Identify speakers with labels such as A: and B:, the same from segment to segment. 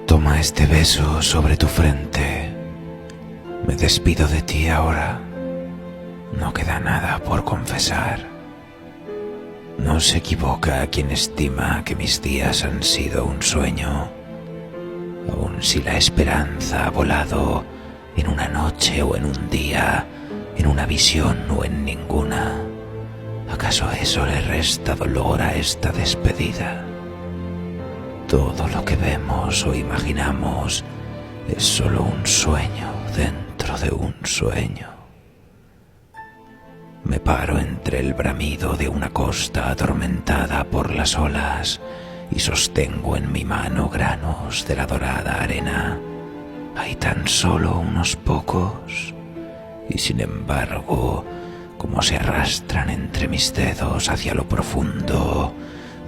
A: Toma este beso sobre tu frente. Me despido de ti ahora. No queda nada por confesar. No se equivoca quien estima que mis días han sido un sueño, aun si la esperanza ha volado en una noche o en un día, en una visión o en ninguna. ¿Acaso eso le resta dolor a esta despedida? Todo lo que vemos o imaginamos es solo un sueño dentro de un sueño. Me paro entre el bramido de una costa atormentada por las olas y sostengo en mi mano granos de la dorada arena. Hay tan solo unos pocos, y sin embargo, como se arrastran entre mis dedos hacia lo profundo,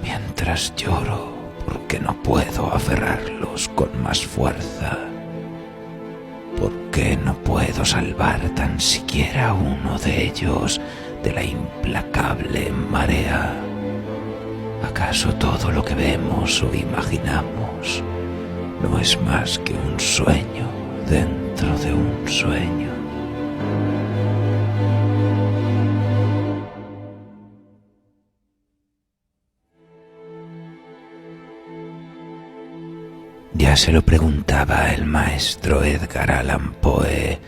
A: mientras lloro porque no puedo aferrarlos con más fuerza. ¿Por qué no puedo salvar tan siquiera uno de ellos de la implacable marea? ¿Acaso todo lo que vemos o imaginamos no es más que un sueño dentro de un sueño? Ya se lo preguntaba el maestro Edgar Allan Poe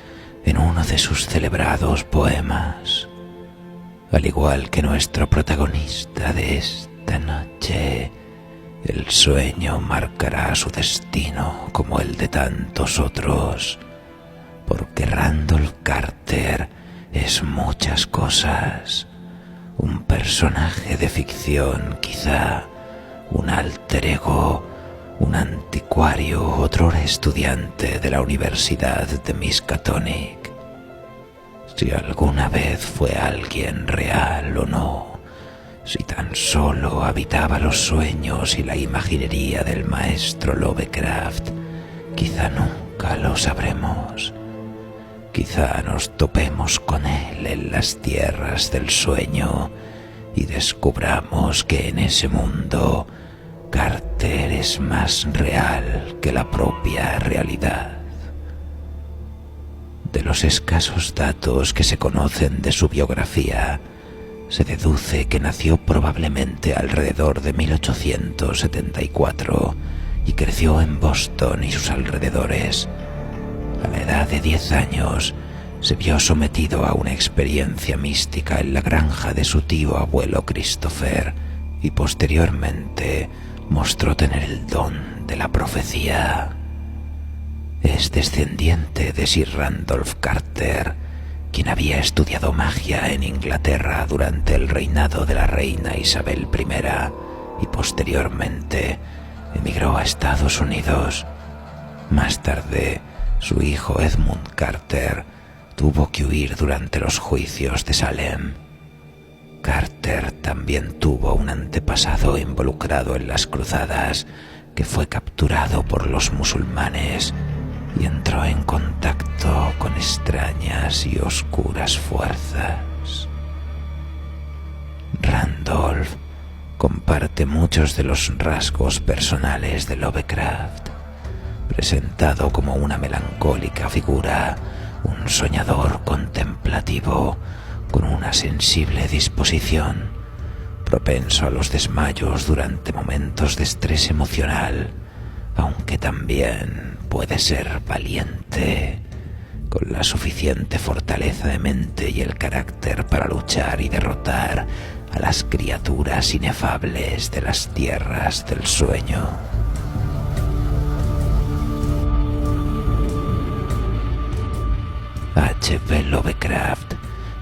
A: en uno de sus celebrados poemas. Al igual que nuestro protagonista de esta noche, el sueño marcará su destino como el de tantos otros, porque Randolph Carter es muchas cosas. Un personaje de ficción, quizá, un alter ego, un anticuario, otrora estudiante de la Universidad de Miskatonic. Si alguna vez fue alguien real o no, si tan solo habitaba los sueños y la imaginería del maestro Lovecraft, quizá nunca lo sabremos. Quizá nos topemos con él en las tierras del sueño y descubramos que en ese mundo Carter es más real que la propia realidad. De los escasos datos que se conocen de su biografía, se deduce que nació probablemente alrededor de 1874 y creció en Boston y sus alrededores. A la edad de 10 años, se vio sometido a una experiencia mística en la granja de su tío abuelo Christopher y posteriormente mostró tener el don de la profecía. Es descendiente de Sir Randolph Carter, quien había estudiado magia en Inglaterra durante el reinado de la reina Isabel I y posteriormente emigró a Estados Unidos. Más tarde, su hijo Edmund Carter tuvo que huir durante los juicios de Salem. Carter también tuvo un antepasado involucrado en las cruzadas, que fue capturado por los musulmanes y entró en contacto con extrañas y oscuras fuerzas. Randolph comparte muchos de los rasgos personales de Lovecraft, presentado como una melancólica figura, un soñador contemplativo, con una sensible disposición, propenso a los desmayos durante momentos de estrés emocional, aunque también puede ser valiente, con la suficiente fortaleza de mente y el carácter para luchar y derrotar a las criaturas inefables de las tierras del sueño. H.P. Lovecraft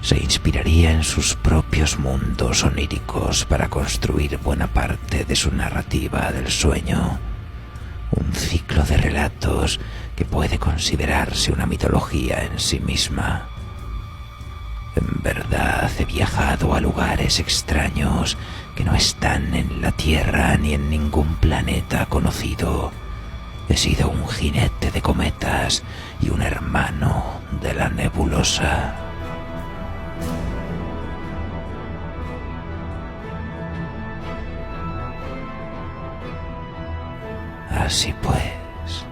A: se inspiraría en sus propios mundos oníricos para construir buena parte de su narrativa del sueño, un ciclo de relatos que puede considerarse una mitología en sí misma. En verdad he viajado a lugares extraños que no están en la Tierra ni en ningún planeta conocido. He sido un jinete de cometas y un hermano de la nebulosa. Así pues,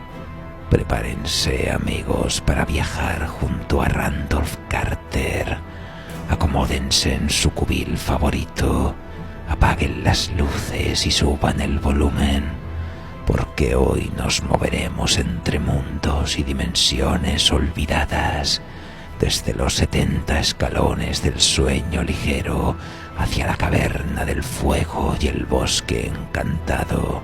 A: Prepárense, amigos, para viajar junto a Randolph Carter. Acomódense en su cubil favorito, apaguen las luces y suban el volumen, porque hoy nos moveremos entre mundos y dimensiones olvidadas, desde los 70 escalones del sueño ligero hacia la caverna del fuego y el bosque encantado.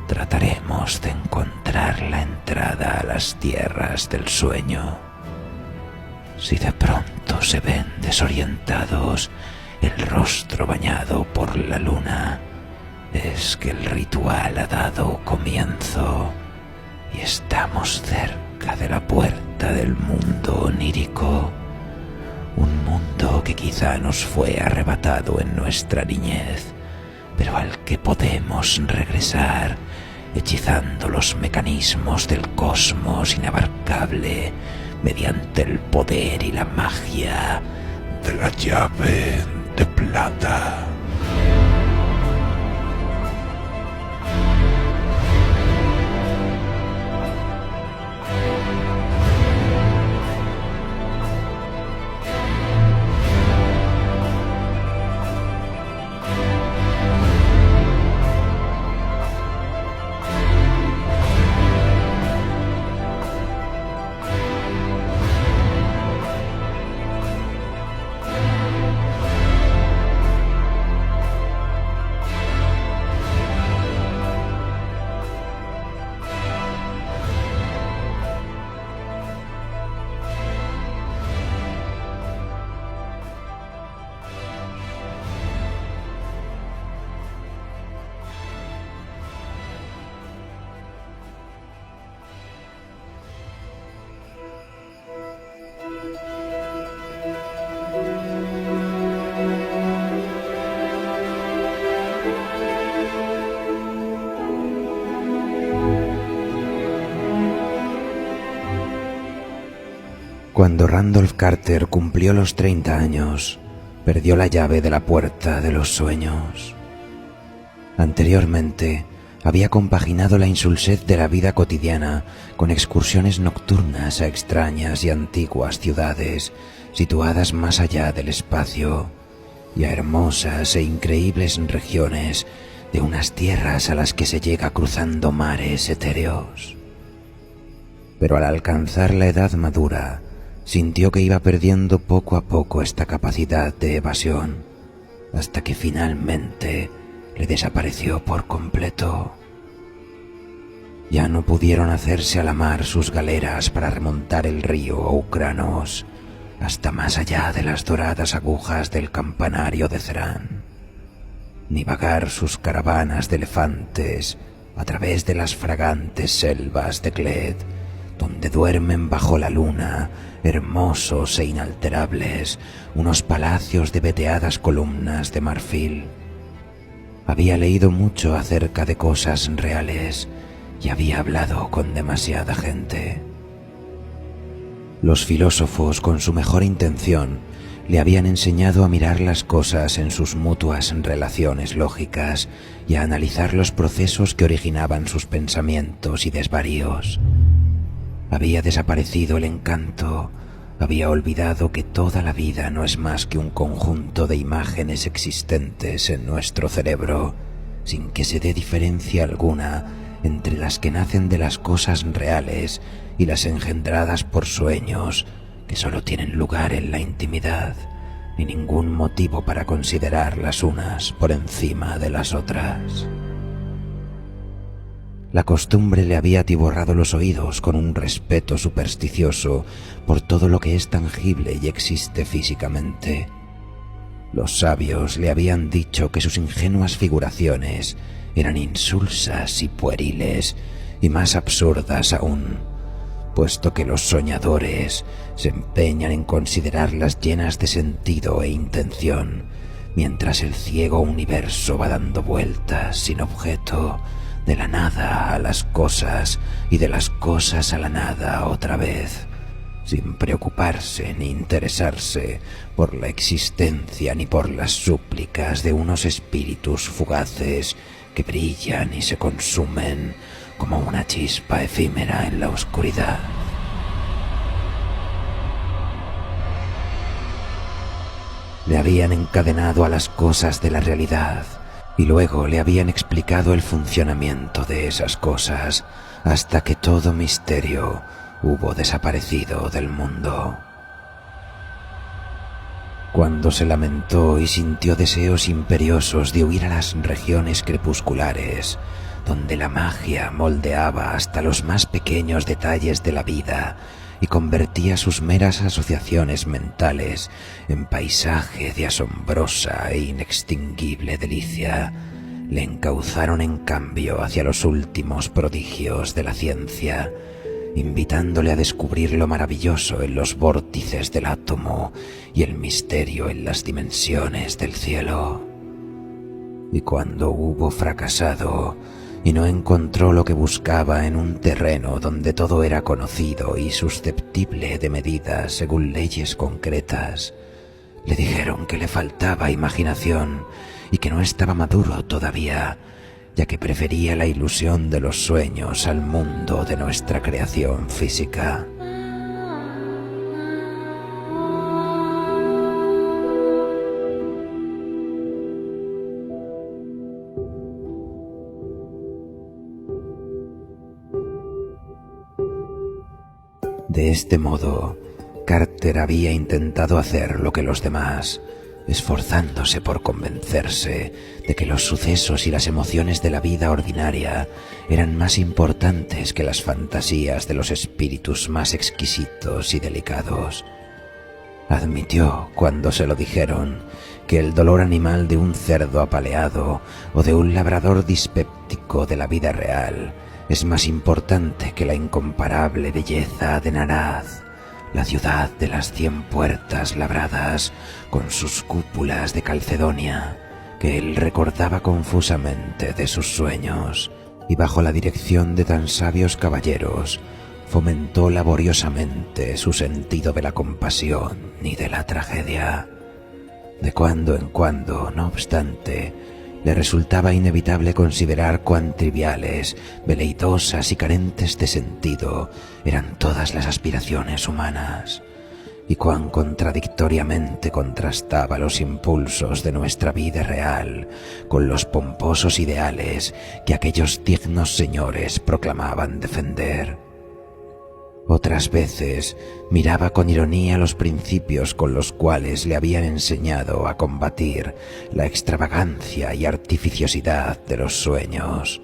A: Trataremos de encontrar la entrada a las tierras del sueño. Si de pronto se ven desorientados, el rostro bañado por la luna, es que el ritual ha dado comienzo y estamos cerca de la puerta del mundo onírico, un mundo que quizá nos fue arrebatado en nuestra niñez, pero al que podemos regresar hechizando los mecanismos del cosmos inabarcable mediante el poder y la magia de la llave de plata. Cuando Randolph Carter cumplió los 30 años, perdió la llave de la puerta de los sueños. Anteriormente, había compaginado la insulsez de la vida cotidiana con excursiones nocturnas a extrañas y antiguas ciudades situadas más allá del espacio y a hermosas e increíbles regiones de unas tierras a las que se llega cruzando mares etéreos. Pero al alcanzar la edad madura, sintió que iba perdiendo poco a poco esta capacidad de evasión, hasta que finalmente le desapareció por completo. Ya no pudieron hacerse a la mar sus galeras para remontar el río Oukranos hasta más allá de las doradas agujas del campanario de Cerán, ni vagar sus caravanas de elefantes a través de las fragantes selvas de Gled, donde duermen bajo la luna, hermosos e inalterables, unos palacios de veteadas columnas de marfil. Había leído mucho acerca de cosas reales y había hablado con demasiada gente. Los filósofos, con su mejor intención, le habían enseñado a mirar las cosas en sus mutuas relaciones lógicas y a analizar los procesos que originaban sus pensamientos y desvaríos. Había desaparecido el encanto, había olvidado que toda la vida no es más que un conjunto de imágenes existentes en nuestro cerebro, sin que se dé diferencia alguna entre las que nacen de las cosas reales y las engendradas por sueños que solo tienen lugar en la intimidad, ni ningún motivo para considerar las unas por encima de las otras. La costumbre le había atiborrado los oídos con un respeto supersticioso por todo lo que es tangible y existe físicamente. Los sabios le habían dicho que sus ingenuas figuraciones eran insulsas y pueriles, y más absurdas aún, puesto que los soñadores se empeñan en considerarlas llenas de sentido e intención, mientras el ciego universo va dando vueltas sin objeto, de la nada a las cosas y de las cosas a la nada otra vez, sin preocuparse ni interesarse por la existencia ni por las súplicas de unos espíritus fugaces que brillan y se consumen como una chispa efímera en la oscuridad. Le habían encadenado a las cosas de la realidad y luego le habían explicado el funcionamiento de esas cosas hasta que todo misterio hubo desaparecido del mundo. Cuando se lamentó y sintió deseos imperiosos de huir a las regiones crepusculares, donde la magia moldeaba hasta los más pequeños detalles de la vida y convertía sus meras asociaciones mentales en paisaje de asombrosa e inextinguible delicia, le encauzaron en cambio hacia los últimos prodigios de la ciencia, invitándole a descubrir lo maravilloso en los vórtices del átomo y el misterio en las dimensiones del cielo. Y cuando hubo fracasado y no encontró lo que buscaba en un terreno donde todo era conocido y susceptible de medidas según leyes concretas, le dijeron que le faltaba imaginación y que no estaba maduro todavía, ya que prefería la ilusión de los sueños al mundo de nuestra creación física. De este modo, Carter había intentado hacer lo que los demás, esforzándose por convencerse de que los sucesos y las emociones de la vida ordinaria eran más importantes que las fantasías de los espíritus más exquisitos y delicados. Admitió, cuando se lo dijeron, que el dolor animal de un cerdo apaleado o de un labrador dispéptico de la vida real es más importante que la incomparable belleza de Naraz, la ciudad de las 100 puertas labradas con sus cúpulas de calcedonia, que él recordaba confusamente de sus sueños, y bajo la dirección de tan sabios caballeros fomentó laboriosamente su sentido de la compasión y de la tragedia. De cuando en cuando, no obstante, le resultaba inevitable considerar cuán triviales, veleidosas y carentes de sentido eran todas las aspiraciones humanas, y cuán contradictoriamente contrastaba los impulsos de nuestra vida real con los pomposos ideales que aquellos dignos señores proclamaban defender. Otras veces miraba con ironía los principios con los cuales le habían enseñado a combatir la extravagancia y artificiosidad de los sueños,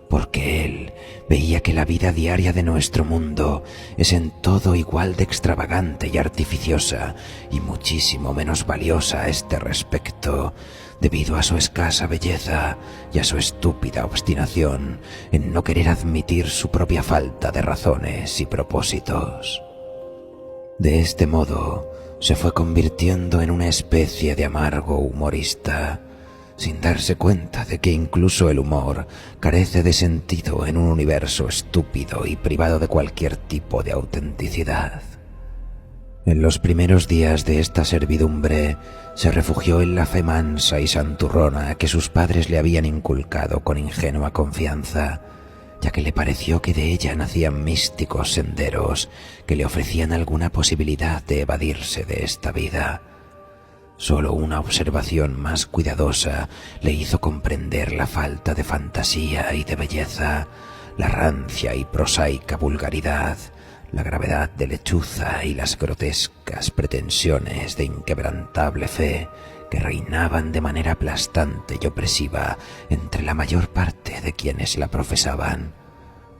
A: porque él veía que la vida diaria de nuestro mundo es en todo igual de extravagante y artificiosa y muchísimo menos valiosa a este respecto, debido a su escasa belleza y a su estúpida obstinación en no querer admitir su propia falta de razones y propósitos. De este modo, se fue convirtiendo en una especie de amargo humorista, sin darse cuenta de que incluso el humor carece de sentido en un universo estúpido y privado de cualquier tipo de autenticidad. En los primeros días de esta servidumbre se refugió en la fe mansa y santurrona que sus padres le habían inculcado con ingenua confianza, ya que le pareció que de ella nacían místicos senderos que le ofrecían alguna posibilidad de evadirse de esta vida. Solo una observación más cuidadosa le hizo comprender la falta de fantasía y de belleza, la rancia y prosaica vulgaridad, la gravedad de lechuza y las grotescas pretensiones de inquebrantable fe que reinaban de manera aplastante y opresiva entre la mayor parte de quienes la profesaban,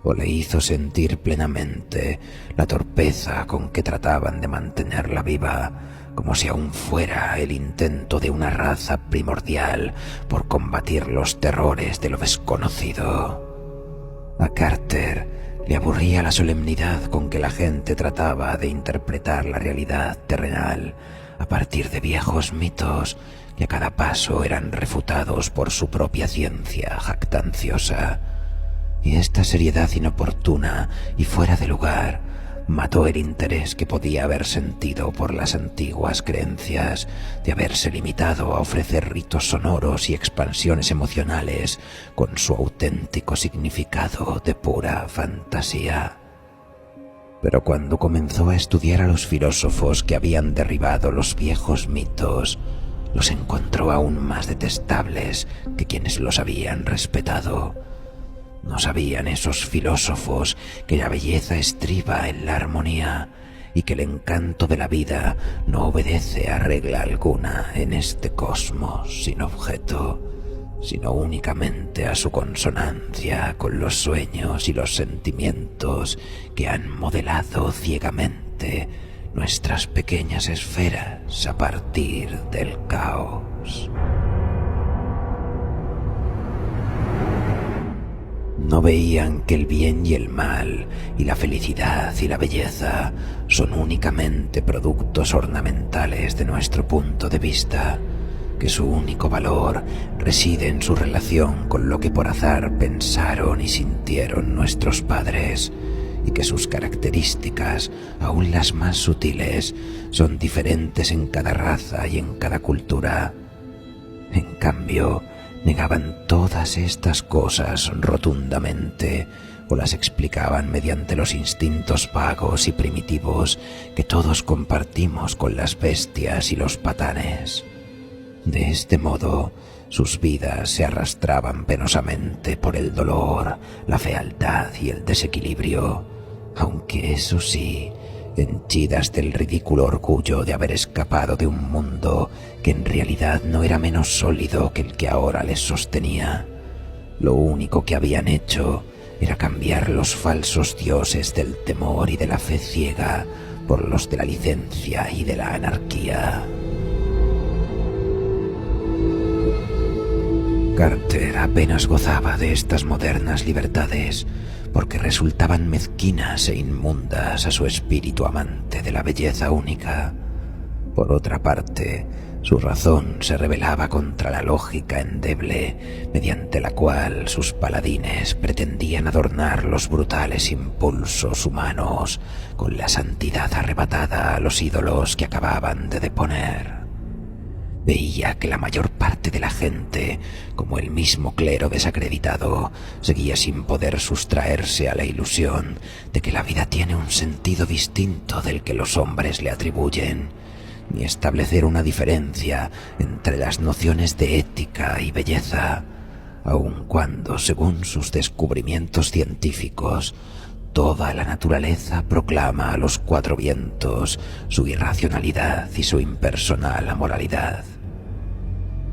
A: o le hizo sentir plenamente la torpeza con que trataban de mantenerla viva, como si aún fuera el intento de una raza primordial por combatir los terrores de lo desconocido. A Carter le aburría la solemnidad con que la gente trataba de interpretar la realidad terrenal a partir de viejos mitos que a cada paso eran refutados por su propia ciencia jactanciosa. Y esta seriedad inoportuna y fuera de lugar mató el interés que podía haber sentido por las antiguas creencias de haberse limitado a ofrecer ritos sonoros y expansiones emocionales con su auténtico significado de pura fantasía. Pero cuando comenzó a estudiar a los filósofos que habían derribado los viejos mitos, los encontró aún más detestables que quienes los habían respetado. ¿No sabían esos filósofos que la belleza estriba en la armonía y que el encanto de la vida no obedece a regla alguna en este cosmos sin objeto, sino únicamente a su consonancia con los sueños y los sentimientos que han modelado ciegamente nuestras pequeñas esferas a partir del caos? No veían que el bien y el mal, y la felicidad y la belleza son únicamente productos ornamentales de nuestro punto de vista, que su único valor reside en su relación con lo que por azar pensaron y sintieron nuestros padres, y que sus características, aún las más sutiles, son diferentes en cada raza y en cada cultura. En cambio, negaban todas estas cosas rotundamente o las explicaban mediante los instintos vagos y primitivos que todos compartimos con las bestias y los patanes. De este modo, sus vidas se arrastraban penosamente por el dolor, la fealdad y el desequilibrio, aunque eso sí, henchidas del ridículo orgullo de haber escapado de un mundo que en realidad no era menos sólido que el que ahora les sostenía. Lo único que habían hecho era cambiar los falsos dioses del temor y de la fe ciega por los de la licencia y de la anarquía. Carter apenas gozaba de estas modernas libertades porque resultaban mezquinas e inmundas a su espíritu amante de la belleza única. Por otra parte, su razón se rebelaba contra la lógica endeble mediante la cual sus paladines pretendían adornar los brutales impulsos humanos con la santidad arrebatada a los ídolos que acababan de deponer. Veía que la mayor parte de la gente, como el mismo clero desacreditado, seguía sin poder sustraerse a la ilusión de que la vida tiene un sentido distinto del que los hombres le atribuyen, ni establecer una diferencia entre las nociones de ética y belleza, aun cuando, según sus descubrimientos científicos, toda la naturaleza proclama a los cuatro vientos su irracionalidad y su impersonal amoralidad.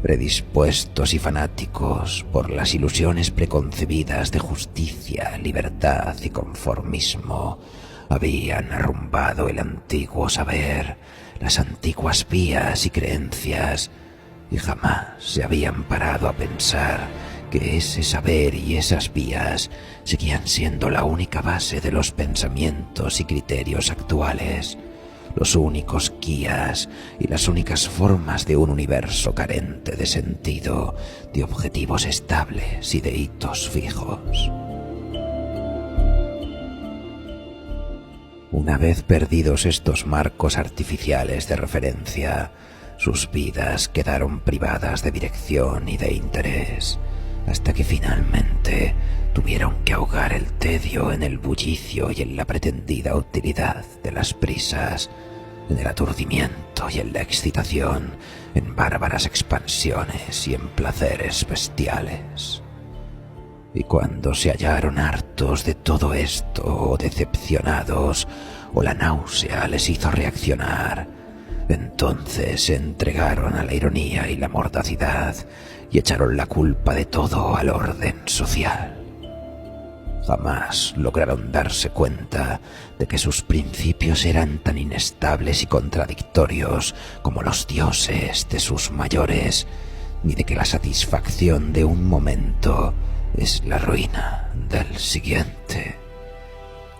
A: Predispuestos y fanáticos por las ilusiones preconcebidas de justicia, libertad y conformismo, habían arrumbado el antiguo saber, las antiguas vías y creencias, y jamás se habían parado a pensar que ese saber y esas vías seguían siendo la única base de los pensamientos y criterios actuales, los únicos guías y las únicas formas de un universo carente de sentido, de objetivos estables y de hitos fijos. Una vez perdidos estos marcos artificiales de referencia, sus vidas quedaron privadas de dirección y de interés, hasta que finalmente tuvieron que ahogar el tedio en el bullicio y en la pretendida utilidad de las prisas, en el aturdimiento y en la excitación, en bárbaras expansiones y en placeres bestiales. Y cuando se hallaron hartos de todo esto o decepcionados, o la náusea les hizo reaccionar, entonces se entregaron a la ironía y la mordacidad y echaron la culpa de todo al orden social. Jamás lograron darse cuenta de que sus principios eran tan inestables y contradictorios como los dioses de sus mayores, ni de que la satisfacción de un momento es la ruina del siguiente.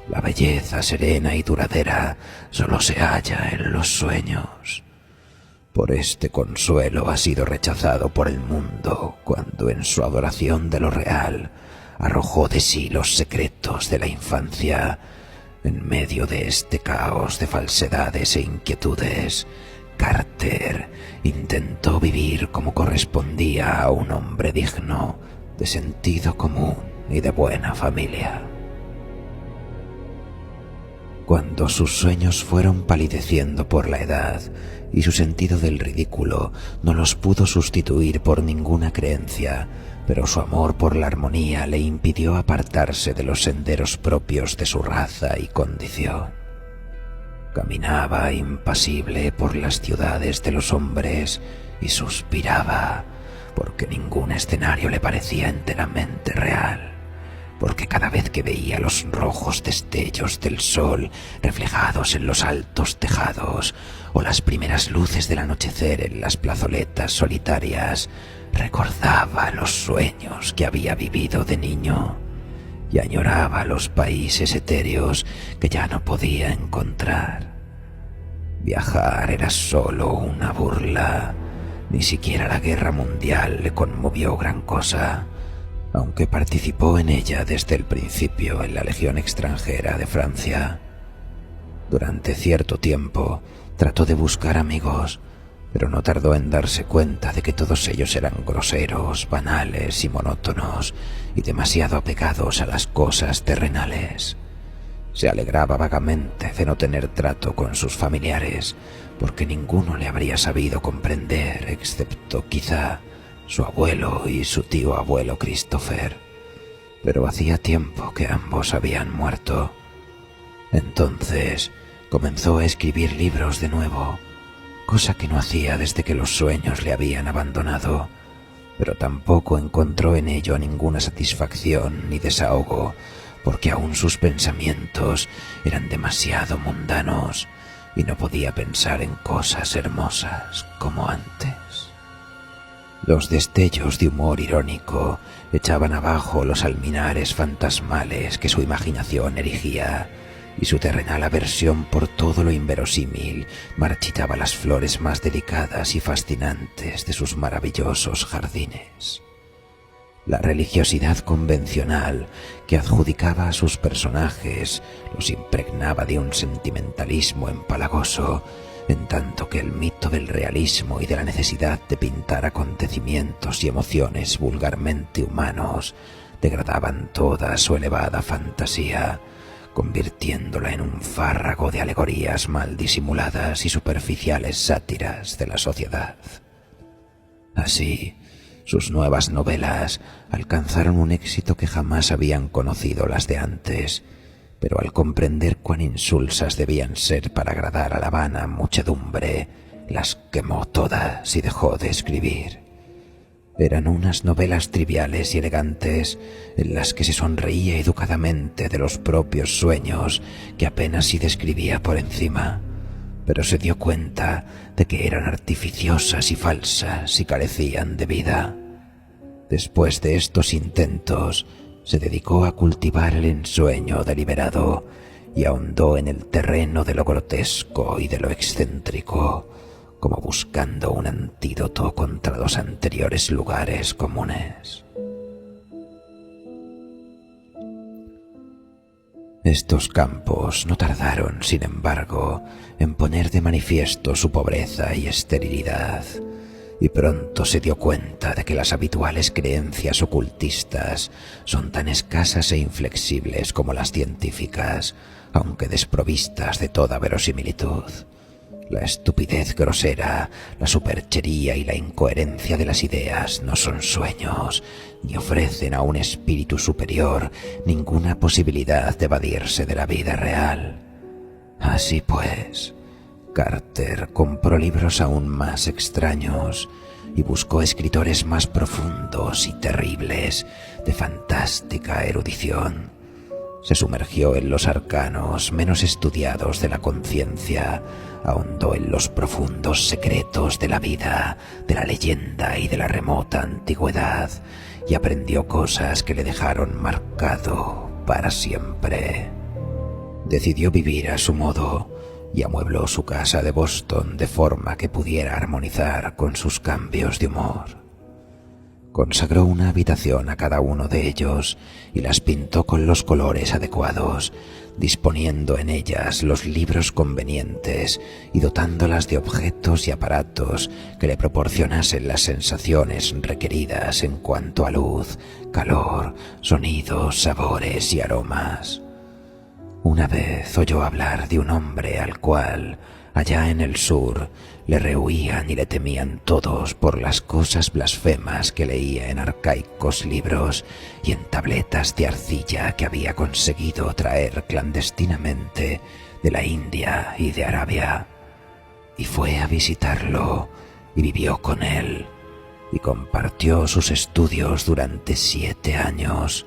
A: La belleza serena y duradera solo se halla en los sueños. Por este consuelo ha sido rechazado por el mundo cuando en su adoración de lo real arrojó de sí los secretos de la infancia En medio de este caos de falsedades e inquietudes, Carter intentó vivir como correspondía a un hombre digno, de sentido común y de buena familia. Cuando sus sueños fueron palideciendo por la edad y su sentido del ridículo no los pudo sustituir por ninguna creencia, pero su amor por la armonía le impidió apartarse de los senderos propios de su raza y condición. Caminaba impasible por las ciudades de los hombres y suspiraba, porque ningún escenario le parecía enteramente real, porque cada vez que veía los rojos destellos del sol reflejados en los altos tejados o las primeras luces del anochecer en las plazoletas solitarias, recordaba los sueños que había vivido de niño y añoraba los países etéreos que ya no podía encontrar. Viajar era solo una burla. Ni siquiera la guerra mundial le conmovió gran cosa, aunque participó en ella desde el principio en la Legión extranjera de Francia. Durante cierto tiempo trató de buscar amigos, pero no tardó en darse cuenta de que todos ellos eran groseros, banales y monótonos, y demasiado apegados a las cosas terrenales. Se alegraba vagamente de no tener trato con sus familiares, porque ninguno le habría sabido comprender, excepto quizá su abuelo y su tío abuelo Christopher, pero hacía tiempo que ambos habían muerto. Entonces comenzó a escribir libros de nuevo, cosa que no hacía desde que los sueños le habían abandonado, pero tampoco encontró en ello ninguna satisfacción ni desahogo, porque aún sus pensamientos eran demasiado mundanos y no podía pensar en cosas hermosas como antes. Los destellos de humor irónico echaban abajo los alminares fantasmales que su imaginación erigía, y su terrenal aversión por todo lo inverosímil marchitaba las flores más delicadas y fascinantes de sus maravillosos jardines. La religiosidad convencional que adjudicaba a sus personajes los impregnaba de un sentimentalismo empalagoso, en tanto que el mito del realismo y de la necesidad de pintar acontecimientos y emociones vulgarmente humanos degradaban toda su elevada fantasía, convirtiéndola en un fárrago de alegorías mal disimuladas y superficiales sátiras de la sociedad. Así, sus nuevas novelas alcanzaron un éxito que jamás habían conocido las de antes, pero al comprender cuán insulsas debían ser para agradar a la vana muchedumbre, las quemó todas y dejó de escribir. Eran unas novelas triviales y elegantes en las que se sonreía educadamente de los propios sueños que apenas si describía por encima, pero se dio cuenta de que eran artificiosas y falsas y carecían de vida. Después de estos intentos, se dedicó a cultivar el ensueño deliberado y ahondó en el terreno de lo grotesco y de lo excéntrico, como buscando un antídoto contra los anteriores lugares comunes. Estos campos no tardaron, sin embargo, en poner de manifiesto su pobreza y esterilidad, y pronto se dio cuenta de que las habituales creencias ocultistas son tan escasas e inflexibles como las científicas, aunque desprovistas de toda verosimilitud. La estupidez grosera, la superchería y la incoherencia de las ideas no son sueños, ni ofrecen a un espíritu superior ninguna posibilidad de evadirse de la vida real. Así pues, Carter compró libros aún más extraños y buscó escritores más profundos y terribles, de fantástica erudición. Se sumergió en los arcanos menos estudiados de la conciencia, ahondó en los profundos secretos de la vida, de la leyenda y de la remota antigüedad, y aprendió cosas que le dejaron marcado para siempre. Decidió vivir a su modo y amuebló su casa de Boston de forma que pudiera armonizar con sus cambios de humor. Consagró una habitación a cada uno de ellos y las pintó con los colores adecuados, disponiendo en ellas los libros convenientes y dotándolas de objetos y aparatos que le proporcionasen las sensaciones requeridas en cuanto a luz, calor, sonidos, sabores y aromas. Una vez oyó hablar de un hombre al cual, allá en el sur, le rehuían y le temían todos por las cosas blasfemas que leía en arcaicos libros y en tabletas de arcilla que había conseguido traer clandestinamente de la India y de Arabia. Y fue a visitarlo y vivió con él y compartió sus estudios durante 7 años.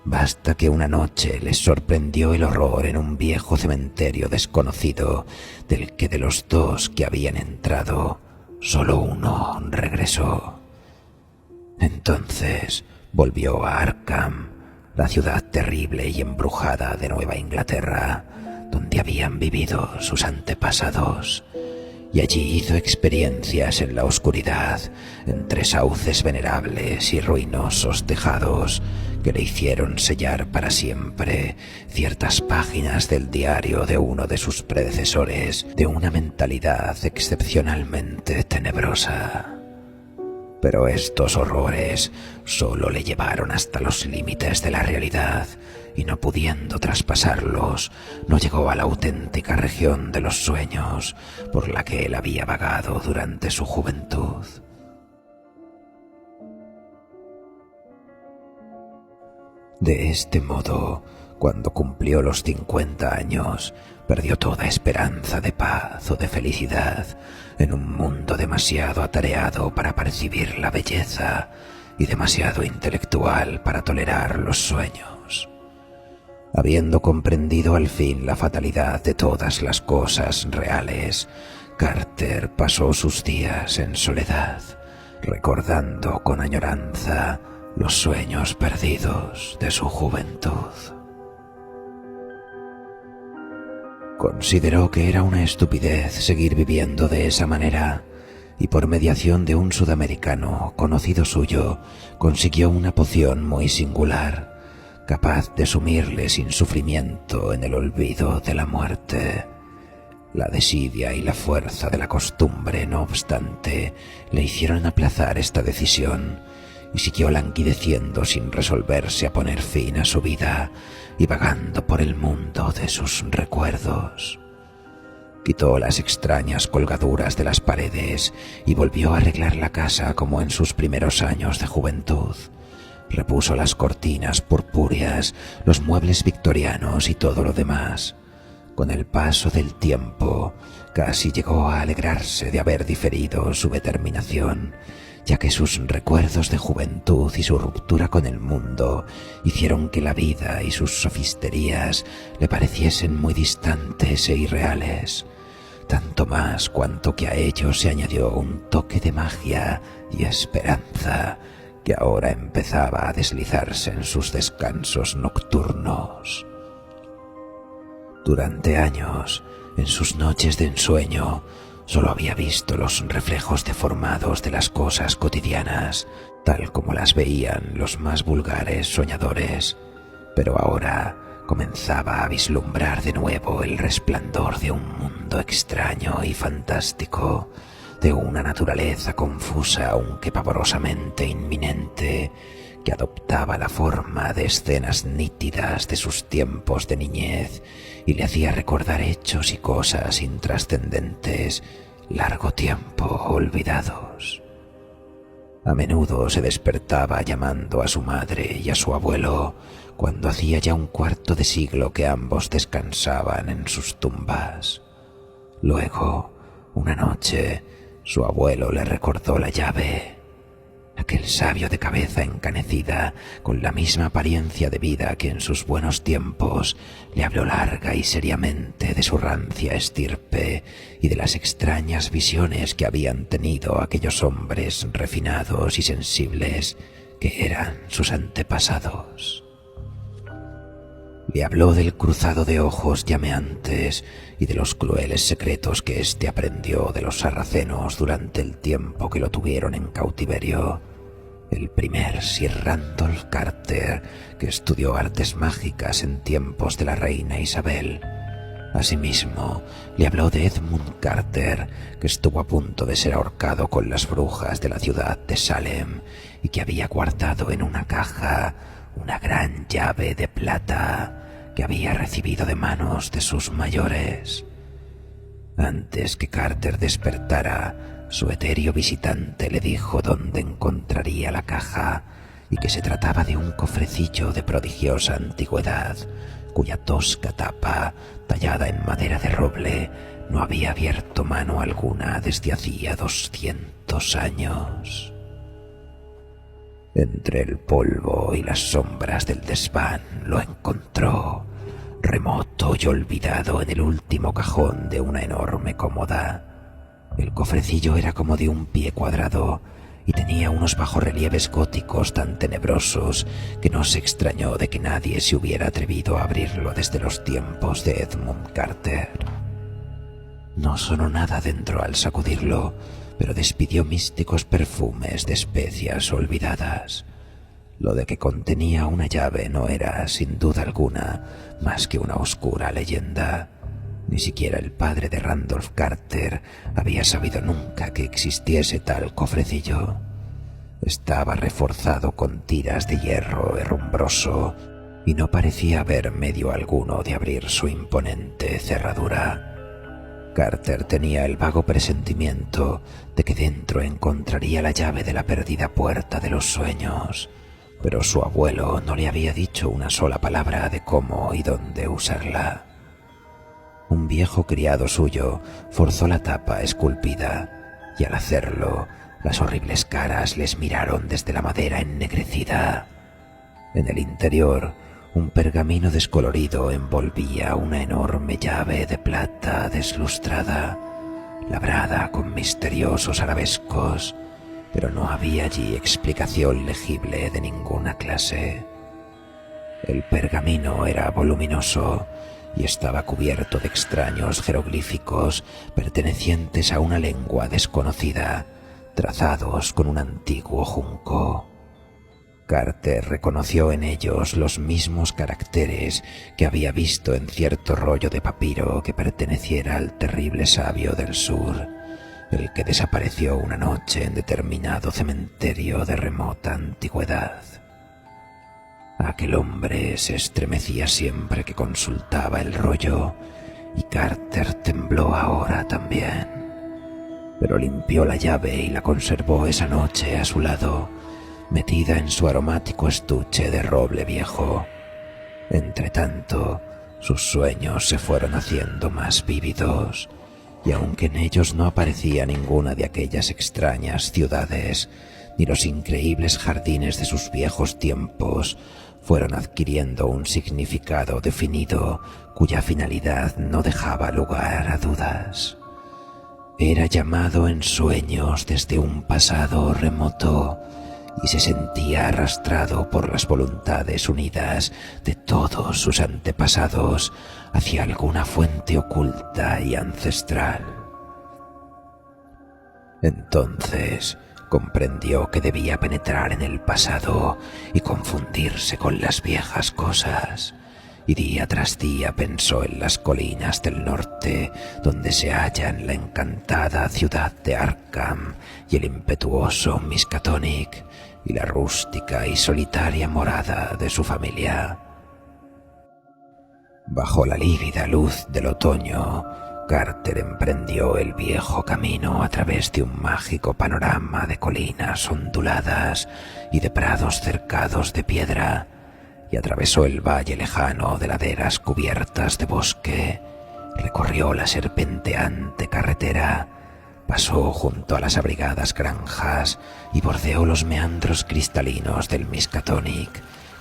A: Basta que una noche les sorprendió el horror en un viejo cementerio desconocido, del que de los 2 que habían entrado, solo uno regresó. Entonces volvió a Arkham, la ciudad terrible y embrujada de Nueva Inglaterra, donde habían vivido sus antepasados, y allí hizo experiencias en la oscuridad, entre sauces venerables y ruinosos tejados que le hicieron sellar para siempre ciertas páginas del diario de uno de sus predecesores, de una mentalidad excepcionalmente tenebrosa. Pero estos horrores solo le llevaron hasta los límites de la realidad, y no pudiendo traspasarlos, no llegó a la auténtica región de los sueños por la que él había vagado durante su juventud. De este modo, cuando cumplió los 50 años, perdió toda esperanza de paz o de felicidad en un mundo demasiado atareado para percibir la belleza y demasiado intelectual para tolerar los sueños. Habiendo comprendido al fin la fatalidad de todas las cosas reales, Carter pasó sus días en soledad, recordando con añoranza los sueños perdidos de su juventud. Consideró que era una estupidez seguir viviendo de esa manera, y por mediación de un sudamericano conocido suyo consiguió una poción muy singular, capaz de sumirle sin sufrimiento en el olvido de la muerte. La desidia y la fuerza de la costumbre, no obstante, le hicieron aplazar esta decisión, y siguió languideciendo sin resolverse a poner fin a su vida y vagando por el mundo de sus recuerdos. Quitó las extrañas colgaduras de las paredes y volvió a arreglar la casa como en sus primeros años de juventud. Repuso las cortinas purpúreas, los muebles victorianos y todo lo demás. Con el paso del tiempo, casi llegó a alegrarse de haber diferido su determinación, ya que sus recuerdos de juventud y su ruptura con el mundo hicieron que la vida y sus sofisterías le pareciesen muy distantes e irreales, tanto más cuanto que a ello se añadió un toque de magia y esperanza que ahora empezaba a deslizarse en sus descansos nocturnos. Durante años, en sus noches de ensueño, solo había visto los reflejos deformados de las cosas cotidianas, tal como las veían los más vulgares soñadores, pero ahora comenzaba a vislumbrar de nuevo el resplandor de un mundo extraño y fantástico, de una naturaleza confusa aunque pavorosamente inminente, que adoptaba la forma de escenas nítidas de sus tiempos de niñez y le hacía recordar hechos y cosas intrascendentes, largo tiempo olvidados. A menudo se despertaba llamando a su madre y a su abuelo, cuando hacía ya un cuarto de siglo que ambos descansaban en sus tumbas. Luego, una noche, su abuelo le recordó la llave. Aquel sabio de cabeza encanecida, con la misma apariencia de vida que en sus buenos tiempos, le habló larga y seriamente de su rancia estirpe y de las extrañas visiones que habían tenido aquellos hombres refinados y sensibles que eran sus antepasados. Le habló del cruzado de ojos llameantes y de los crueles secretos que éste aprendió de los sarracenos durante el tiempo que lo tuvieron en cautiverio. el primer Sir Randolph Carter, que estudió artes mágicas en tiempos de la reina Isabel. Asimismo, le habló de Edmund Carter, que estuvo a punto de ser ahorcado con las brujas de la ciudad de Salem y que había guardado en una caja una gran llave de plata que había recibido de manos de sus mayores. Antes que Carter despertara, su etéreo visitante le dijo dónde encontraría la caja y que se trataba de un cofrecillo de prodigiosa antigüedad, cuya tosca tapa, tallada en madera de roble, no había abierto mano alguna desde hacía 200 años. Entre el polvo y las sombras del desván lo encontró, remoto y olvidado en el último cajón de una enorme cómoda. El cofrecillo era como de un pie cuadrado y tenía unos bajorrelieves góticos tan tenebrosos que no se extrañó de que nadie se hubiera atrevido a abrirlo desde los tiempos de Edmund Carter. No sonó nada dentro al sacudirlo, pero despidió místicos perfumes de especias olvidadas. Lo de que contenía una llave no era, sin duda alguna, más que una oscura leyenda. Ni siquiera el padre de Randolph Carter había sabido nunca que existiese tal cofrecillo. Estaba reforzado con tiras de hierro herrumbroso y no parecía haber medio alguno de abrir su imponente cerradura. Carter tenía el vago presentimiento de que dentro encontraría la llave de la perdida puerta de los sueños, pero su abuelo no le había dicho una sola palabra de cómo y dónde usarla. Un viejo criado suyo forzó la tapa esculpida y al hacerlo, las horribles caras les miraron desde la madera ennegrecida. En el interior, un pergamino descolorido envolvía una enorme llave de plata deslustrada, labrada con misteriosos arabescos, pero no había allí explicación legible de ninguna clase. El pergamino era voluminoso y estaba cubierto de extraños jeroglíficos pertenecientes a una lengua desconocida, trazados con un antiguo junco. Carter reconoció en ellos los mismos caracteres que había visto en cierto rollo de papiro que perteneciera al terrible sabio del sur, el que desapareció una noche en determinado cementerio de remota antigüedad. Aquel hombre se estremecía siempre que consultaba el rollo, y Carter tembló ahora también. Pero limpió la llave y la conservó esa noche a su lado, metida en su aromático estuche de roble viejo. Entretanto, sus sueños se fueron haciendo más vívidos, y aunque en ellos no aparecía ninguna de aquellas extrañas ciudades, ni los increíbles jardines de sus viejos tiempos, fueron adquiriendo un significado definido cuya finalidad no dejaba lugar a dudas. Era llamado en sueños desde un pasado remoto y se sentía arrastrado por las voluntades unidas de todos sus antepasados hacia alguna fuente oculta y ancestral. Entonces comprendió que debía penetrar en el pasado y confundirse con las viejas cosas, y día tras día pensó en las colinas del norte, donde se hallan la encantada ciudad de Arkham y el impetuoso Miskatonic, y la rústica y solitaria morada de su familia. Bajo la lívida luz del otoño, Carter emprendió el viejo camino a través de un mágico panorama de colinas onduladas y de prados cercados de piedra, y atravesó el valle lejano de laderas cubiertas de bosque, recorrió la serpenteante carretera, pasó junto a las abrigadas granjas y bordeó los meandros cristalinos del Miskatonic,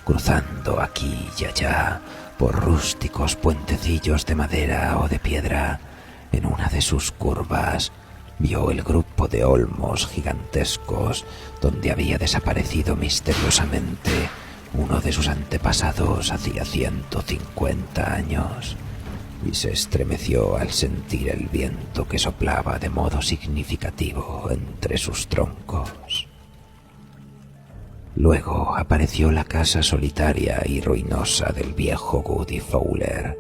A: cruzando aquí y allá por rústicos puentecillos de madera o de piedra. En una de sus curvas vio el grupo de olmos gigantescos donde había desaparecido misteriosamente uno de sus antepasados hacía 150 años, y se estremeció al sentir el viento que soplaba de modo significativo entre sus troncos. Luego apareció la casa solitaria y ruinosa del viejo Goody Fowler,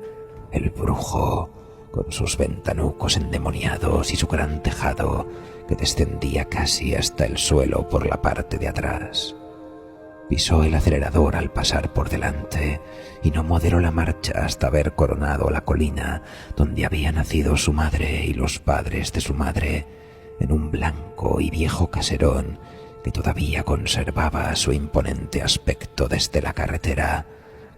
A: el brujo, con sus ventanucos endemoniados y su gran tejado que descendía casi hasta el suelo por la parte de atrás. Pisó el acelerador al pasar por delante y no moderó la marcha hasta haber coronado la colina donde había nacido su madre y los padres de su madre, en un blanco y viejo caserón que todavía conservaba su imponente aspecto desde la carretera,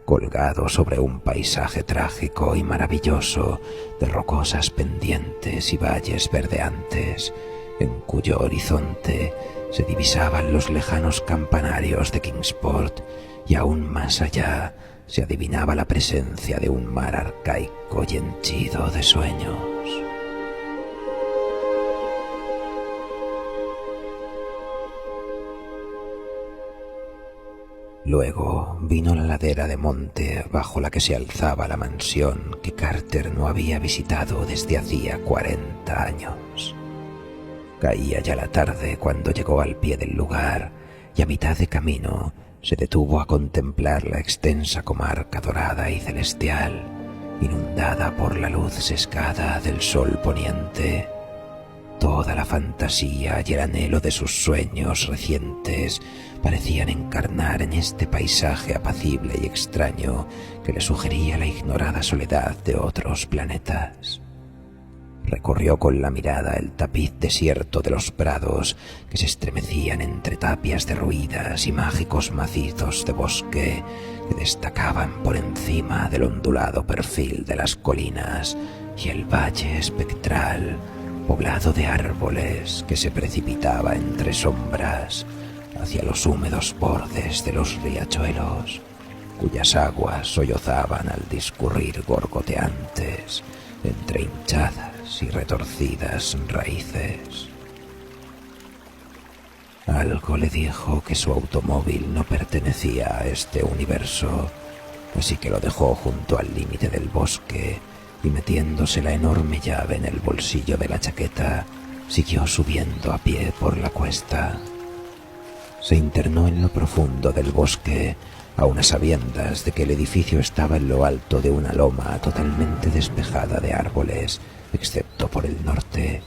A: colgado sobre un paisaje trágico y maravilloso de rocosas pendientes y valles verdeantes, en cuyo horizonte se divisaban los lejanos campanarios de Kingsport y aún más allá se adivinaba la presencia de un mar arcaico y henchido de sueños. Luego vino la ladera de monte bajo la que se alzaba la mansión que Carter no había visitado desde hacía 40 años. Caía ya la tarde cuando llegó al pie del lugar y a mitad de camino se detuvo a contemplar la extensa comarca dorada y celestial, inundada por la luz sesgada del sol poniente. Toda la fantasía y el anhelo de sus sueños recientes parecían encarnar en este paisaje apacible y extraño que le sugería la ignorada soledad de otros planetas. Recorrió con la mirada el tapiz desierto de los prados que se estremecían entre tapias derruidas y mágicos macizos de bosque que destacaban por encima del ondulado perfil de las colinas y el valle espectral, poblado de árboles que se precipitaba entre sombras hacia los húmedos bordes de los riachuelos, cuyas aguas sollozaban al discurrir gorgoteantes entre hinchadas y retorcidas raíces. Algo le dijo que su automóvil no pertenecía a este universo, así que lo dejó junto al límite del bosque y metiéndose la enorme llave en el bolsillo de la chaqueta, siguió subiendo a pie por la cuesta. Se internó en lo profundo del bosque, a unas sabiendas de que el edificio estaba en lo alto de una loma totalmente despejada de árboles, excepto por el norte.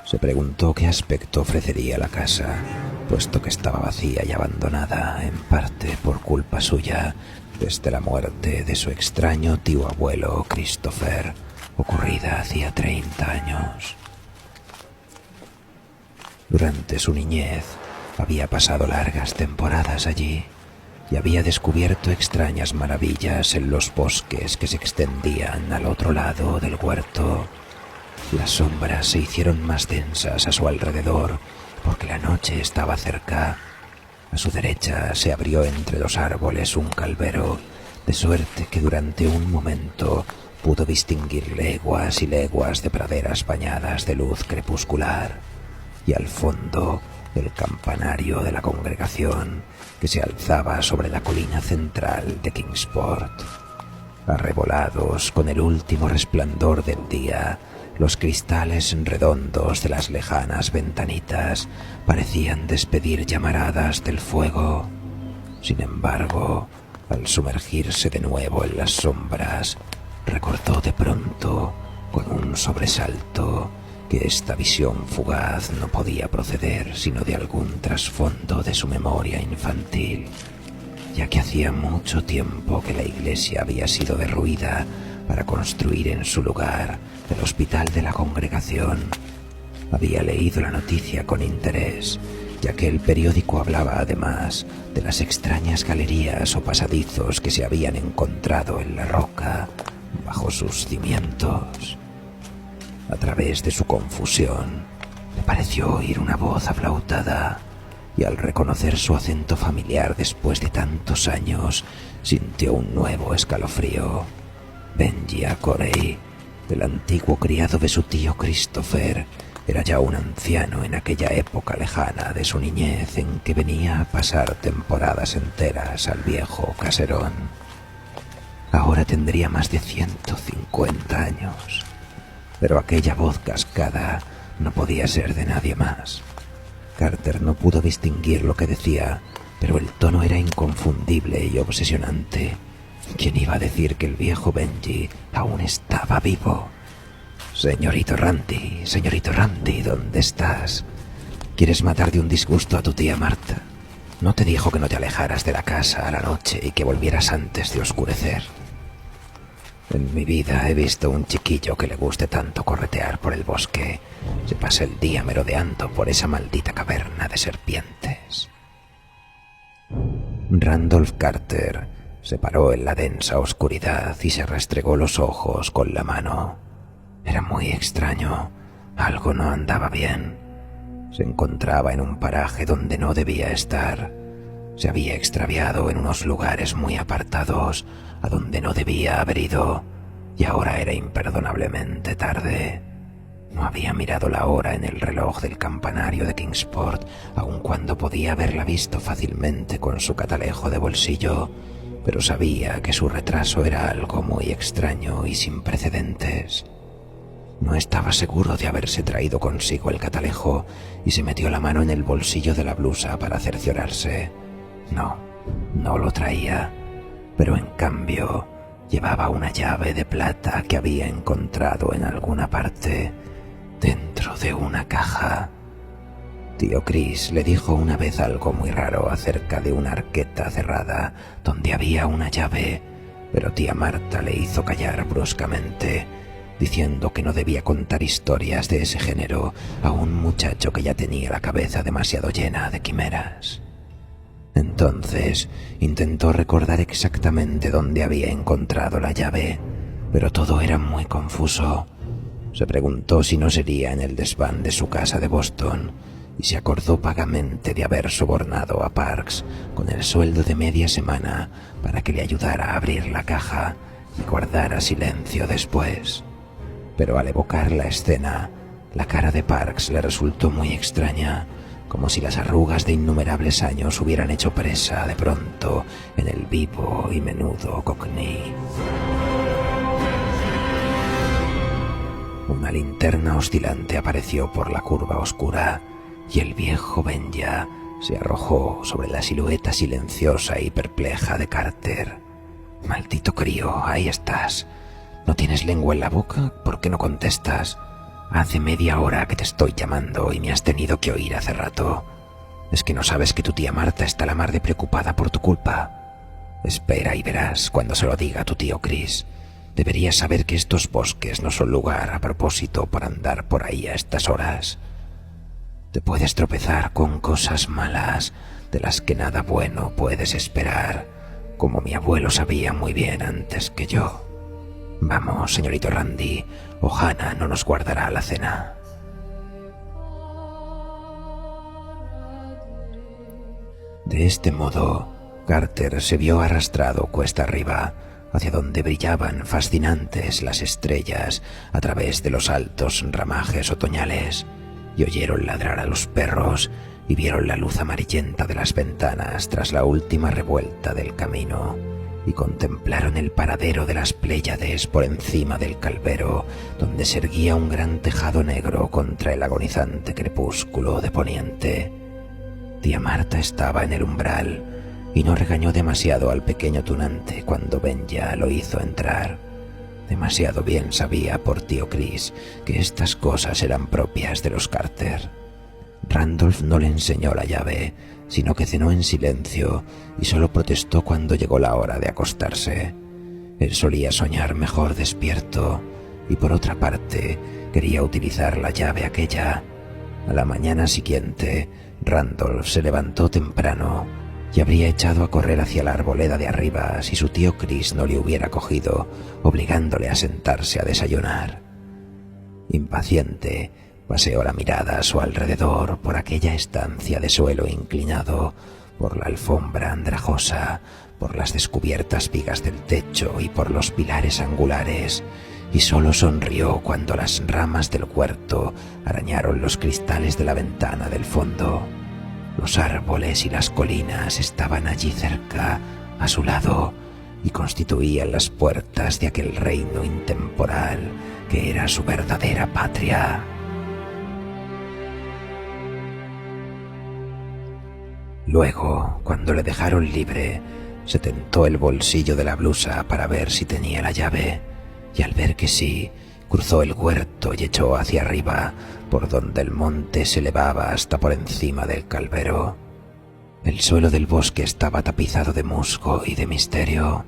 A: Se preguntó qué aspecto ofrecería la casa, puesto que estaba vacía y abandonada, en parte por culpa suya, desde la muerte de su extraño tío abuelo Christopher, ocurrida hacía 30 años. Durante su niñez había pasado largas temporadas allí y había descubierto extrañas maravillas en los bosques que se extendían al otro lado del huerto. Las sombras se hicieron más densas a su alrededor porque la noche estaba cerca. A su derecha se abrió entre los árboles un calvero, de suerte que durante un momento pudo distinguir leguas y leguas de praderas bañadas de luz crepuscular, y al fondo el campanario de la congregación que se alzaba sobre la colina central de Kingsport. Arrebolados con el último resplandor del día, los cristales redondos de las lejanas ventanitas parecían despedir llamaradas del fuego. Sin embargo, al sumergirse de nuevo en las sombras, recordó de pronto, con un sobresalto, que esta visión fugaz no podía proceder sino de algún trasfondo de su memoria infantil, ya que hacía mucho tiempo que la iglesia había sido derruida para construir en su lugar el hospital de la congregación. Había leído la noticia con interés, ya que el periódico hablaba además de las extrañas galerías o pasadizos que se habían encontrado en la roca bajo sus cimientos. A través de su confusión, le pareció oír una voz aflautada, y al reconocer su acento familiar después de tantos años, sintió un nuevo escalofrío. Benji Corey, el antiguo criado de su tío Christopher, era ya un anciano en aquella época lejana de su niñez en que venía a pasar temporadas enteras al viejo caserón. Ahora tendría más de 150 años, pero aquella voz cascada no podía ser de nadie más. Carter no pudo distinguir lo que decía, pero el tono era inconfundible y obsesionante. ¿Quién iba a decir que el viejo Benji aún estaba vivo? Señorito Randy, ¿dónde estás? ¿Quieres matar de un disgusto a tu tía Marta? ¿No te dijo que no te alejaras de la casa a la noche y que volvieras antes de oscurecer? En mi vida he visto un chiquillo que le guste tanto corretear por el bosque. Se pasa el día merodeando por esa maldita caverna de serpientes. Randolph Carter se paró en la densa oscuridad y se restregó los ojos con la mano. Era muy extraño. Algo no andaba bien. Se encontraba en un paraje donde no debía estar. Se había extraviado en unos lugares muy apartados, a donde no debía haber ido, y ahora era imperdonablemente tarde. No había mirado la hora en el reloj del campanario de Kingsport, aun cuando podía haberla visto fácilmente con su catalejo de bolsillo, pero sabía que su retraso era algo muy extraño y sin precedentes. No estaba seguro de haberse traído consigo el catalejo y se metió la mano en el bolsillo de la blusa para cerciorarse. No lo traía, pero en cambio llevaba una llave de plata que había encontrado en alguna parte, dentro de una caja. Tío Chris le dijo una vez algo muy raro acerca de una arqueta cerrada donde había una llave, pero tía Marta le hizo callar bruscamente, diciendo que no debía contar historias de ese género a un muchacho que ya tenía la cabeza demasiado llena de quimeras. Entonces intentó recordar exactamente dónde había encontrado la llave, pero todo era muy confuso. Se preguntó si no sería en el desván de su casa de Boston y se acordó vagamente de haber sobornado a Parks con el sueldo de media semana para que le ayudara a abrir la caja y guardara silencio después. Pero al evocar la escena, la cara de Parks le resultó muy extraña, como si las arrugas de innumerables años hubieran hecho presa de pronto en el vivo y menudo Cockney. Una linterna oscilante apareció por la curva oscura y el viejo Benja se arrojó sobre la silueta silenciosa y perpleja de Carter. «Maldito crío, ahí estás. ¿No tienes lengua en la boca? ¿Por qué no contestas? Hace media hora que te estoy llamando y me has tenido que oír hace rato. ¿Es que no sabes que tu tía Marta está la mar de preocupada por tu culpa? Espera y verás cuando se lo diga a tu tío Chris. Deberías saber que estos bosques no son lugar a propósito para andar por ahí a estas horas. Te puedes tropezar con cosas malas de las que nada bueno puedes esperar, como mi abuelo sabía muy bien antes que yo. Vamos, señorito Randy, o Hannah no nos guardará la cena». De este modo, Carter se vio arrastrado cuesta arriba, hacia donde brillaban fascinantes las estrellas a través de los altos ramajes otoñales, y oyeron ladrar a los perros y vieron la luz amarillenta de las ventanas tras la última revuelta del camino, y contemplaron el paradero de las Pléyades por encima del calvero, donde se erguía un gran tejado negro contra el agonizante crepúsculo de poniente. Tía Marta estaba en el umbral y no regañó demasiado al pequeño tunante cuando Benja lo hizo entrar. Demasiado bien sabía por tío Chris que estas cosas eran propias de los Carter. Randolph no le enseñó la llave, sino que cenó en silencio y solo protestó cuando llegó la hora de acostarse. Él solía soñar mejor despierto y por otra parte quería utilizar la llave aquella. A la mañana siguiente, Randolph se levantó temprano y habría echado a correr hacia la arboleda de arriba si su tío Chris no le hubiera cogido, obligándole a sentarse a desayunar. Impaciente, paseó la mirada a su alrededor por aquella estancia de suelo inclinado, por la alfombra andrajosa, por las descubiertas vigas del techo y por los pilares angulares, y solo sonrió cuando las ramas del huerto arañaron los cristales de la ventana del fondo. Los árboles y las colinas estaban allí cerca, a su lado, y constituían las puertas de aquel reino intemporal que era su verdadera patria. Luego, cuando le dejaron libre, se tentó el bolsillo de la blusa para ver si tenía la llave, y al ver que sí, cruzó el huerto y echó hacia arriba, por donde el monte se elevaba hasta por encima del calvero. El suelo del bosque estaba tapizado de musgo y de misterio.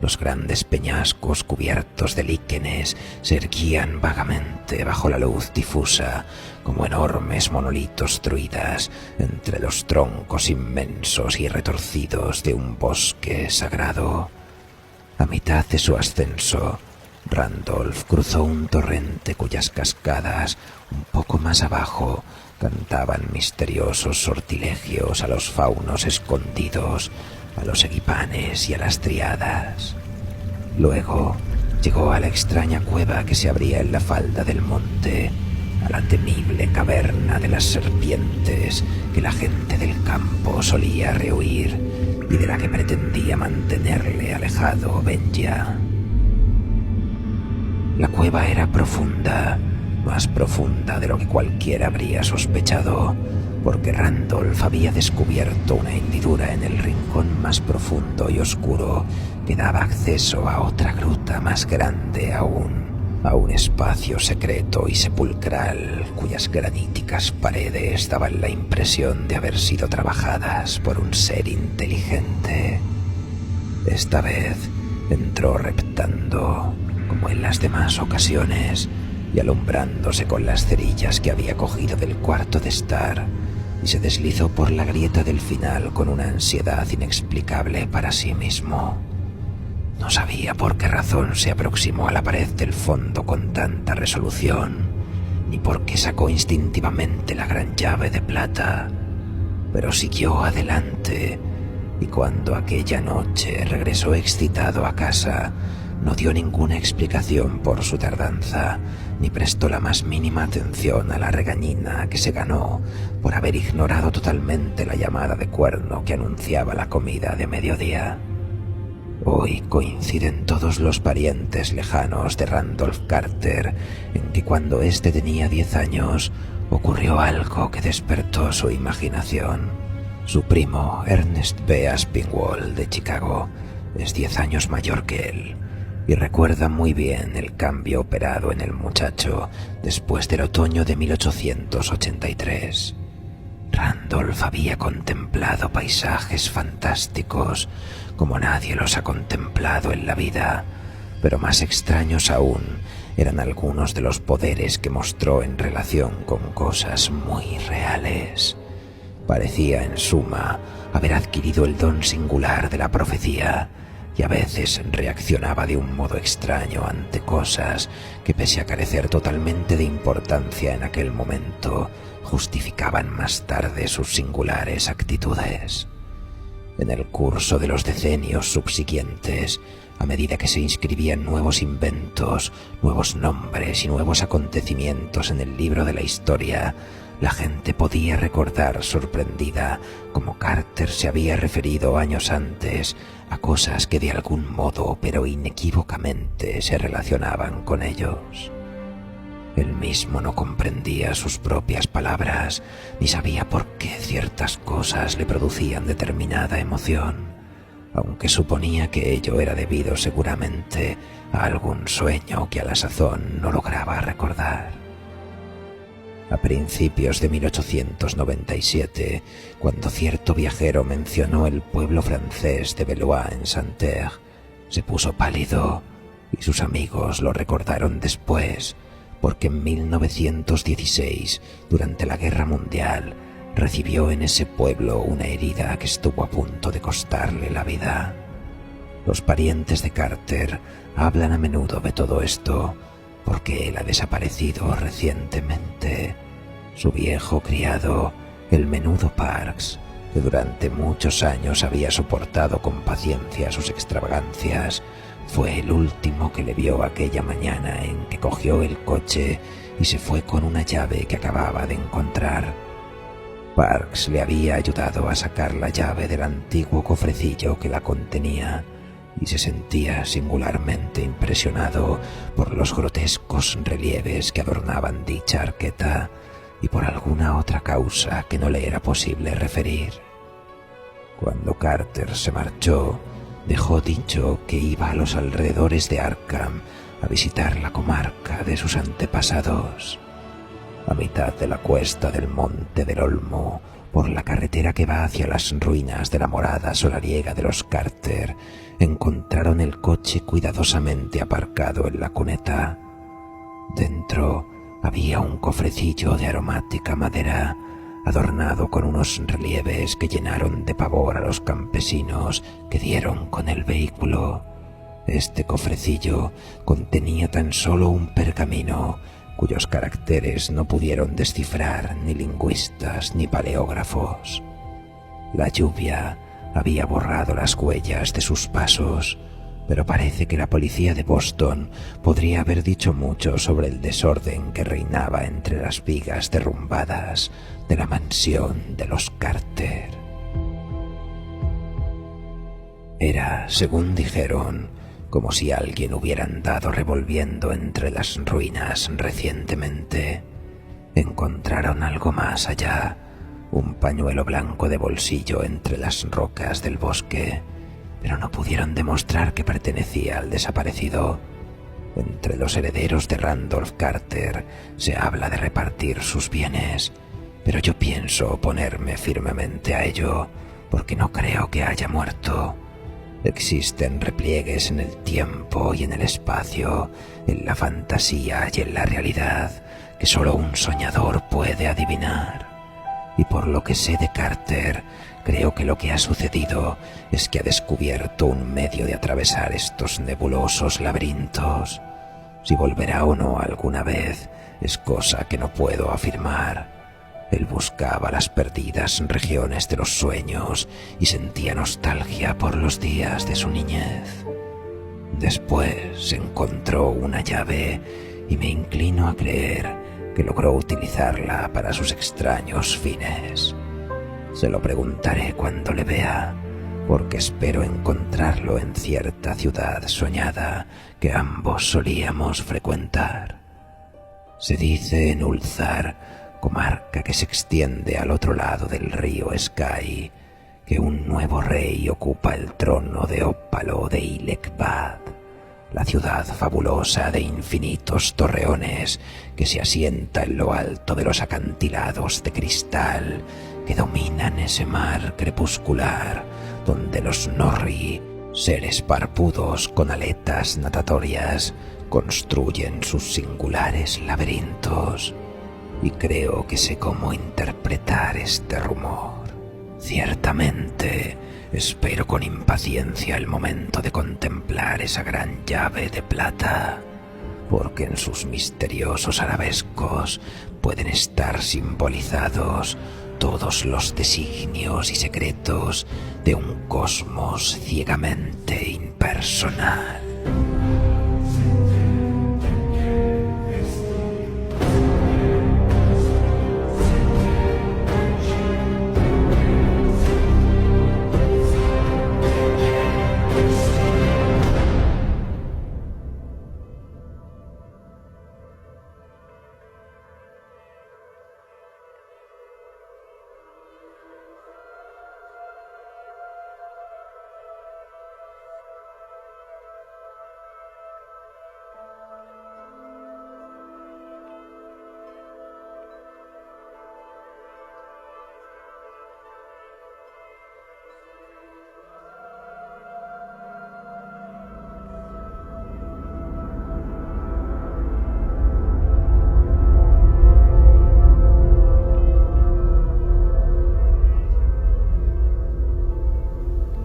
A: Los grandes peñascos cubiertos de líquenes se erguían vagamente bajo la luz difusa, como enormes monolitos druidas entre los troncos inmensos y retorcidos de un bosque sagrado. A mitad de su ascenso, Randolph cruzó un torrente cuyas cascadas, un poco más abajo, cantaban misteriosos sortilegios a los faunos escondidos, a los eguipanes y a las triadas. Luego llegó a la extraña cueva que se abría en la falda del monte, a la temible caverna de las serpientes que la gente del campo solía rehuir y de la que pretendía mantenerle alejado Benja. La cueva era profunda, más profunda de lo que cualquiera habría sospechado, porque Randolph había descubierto una hendidura en el rincón más profundo y oscuro que daba acceso a otra gruta más grande aún, a un espacio secreto y sepulcral cuyas graníticas paredes daban la impresión de haber sido trabajadas por un ser inteligente. Esta vez entró reptando, como en las demás ocasiones, y alumbrándose con las cerillas que había cogido del cuarto de estar, y se deslizó por la grieta del final con una ansiedad inexplicable para sí mismo. No sabía por qué razón se aproximó a la pared del fondo con tanta resolución, ni por qué sacó instintivamente la gran llave de plata, pero siguió adelante, y cuando aquella noche regresó excitado a casa, no dio ninguna explicación por su tardanza, ni prestó la más mínima atención a la regañina que se ganó por haber ignorado totalmente la llamada de cuerno que anunciaba la comida de mediodía. Hoy coinciden todos los parientes lejanos de Randolph Carter en que cuando éste tenía 10 años ocurrió algo que despertó su imaginación. Su primo, Ernest B. Aspinwall, de Chicago, es 10 años mayor que él, y recuerda muy bien el cambio operado en el muchacho después del otoño de 1883. Randolph había contemplado paisajes fantásticos como nadie los ha contemplado en la vida, pero más extraños aún eran algunos de los poderes que mostró en relación con cosas muy reales. Parecía, en suma, haber adquirido el don singular de la profecía, y a veces reaccionaba de un modo extraño ante cosas que, pese a carecer totalmente de importancia en aquel momento, justificaban más tarde sus singulares actitudes. En el curso de los decenios subsiguientes, a medida que se inscribían nuevos inventos, nuevos nombres y nuevos acontecimientos en el libro de la historia, la gente podía recordar sorprendida cómo Carter se había referido años antes a cosas que de algún modo, pero inequívocamente, se relacionaban con ellos. Él mismo no comprendía sus propias palabras, ni sabía por qué ciertas cosas le producían determinada emoción, aunque suponía que ello era debido seguramente a algún sueño que a la sazón no lograba recordar. A principios de 1897, cuando cierto viajero mencionó el pueblo francés de Bellois en Santerre, se puso pálido, y sus amigos lo recordaron después, porque en 1916, durante la Guerra Mundial, recibió en ese pueblo una herida que estuvo a punto de costarle la vida. Los parientes de Carter hablan a menudo de todo esto, porque él ha desaparecido recientemente. Su viejo criado, el menudo Parks, que durante muchos años había soportado con paciencia sus extravagancias, fue el último que le vio aquella mañana en que cogió el coche y se fue con una llave que acababa de encontrar. Parks le había ayudado a sacar la llave del antiguo cofrecillo que la contenía, y se sentía singularmente impresionado por los grotescos relieves que adornaban dicha arqueta y por alguna otra causa que no le era posible referir. Cuando Carter se marchó, dejó dicho que iba a los alrededores de Arkham a visitar la comarca de sus antepasados. A mitad de la cuesta del Monte del Olmo, por la carretera que va hacia las ruinas de la morada solariega de los Carter, encontraron el coche cuidadosamente aparcado en la cuneta. Dentro había un cofrecillo de aromática madera, adornado con unos relieves que llenaron de pavor a los campesinos que dieron con el vehículo. Este cofrecillo contenía tan solo un pergamino, cuyos caracteres no pudieron descifrar ni lingüistas ni paleógrafos. La lluvia había borrado las huellas de sus pasos, pero parece que la policía de Boston podría haber dicho mucho sobre el desorden que reinaba entre las vigas derrumbadas de la mansión de los Carter. Era, según dijeron, como si alguien hubiera andado revolviendo entre las ruinas recientemente. Encontraron algo más allá, un pañuelo blanco de bolsillo entre las rocas del bosque, pero no pudieron demostrar que pertenecía al desaparecido. Entre los herederos de Randolph Carter se habla de repartir sus bienes, pero yo pienso oponerme firmemente a ello, porque no creo que haya muerto. Existen repliegues en el tiempo y en el espacio, en la fantasía y en la realidad, que solo un soñador puede adivinar. Y por lo que sé de Carter, creo que lo que ha sucedido es que ha descubierto un medio de atravesar estos nebulosos laberintos. Si volverá o no alguna vez es cosa que no puedo afirmar. Él buscaba las perdidas regiones de los sueños y sentía nostalgia por los días de su niñez. Después encontró una llave y me inclino a creer que logró utilizarla para sus extraños fines. Se lo preguntaré cuando le vea, porque espero encontrarlo en cierta ciudad soñada que ambos solíamos frecuentar. Se dice en Ulzar, comarca que se extiende al otro lado del río Sky, que un nuevo rey ocupa el trono de ópalo de Ilekbad, la ciudad fabulosa de infinitos torreones que se asienta en lo alto de los acantilados de cristal que dominan ese mar crepuscular donde los Norri, seres barbudos con aletas natatorias, construyen sus singulares laberintos. Y creo que sé cómo interpretar este rumor. Ciertamente, espero con impaciencia el momento de contemplar esa gran llave de plata, porque en sus misteriosos arabescos pueden estar simbolizados todos los designios y secretos de un cosmos ciegamente impersonal.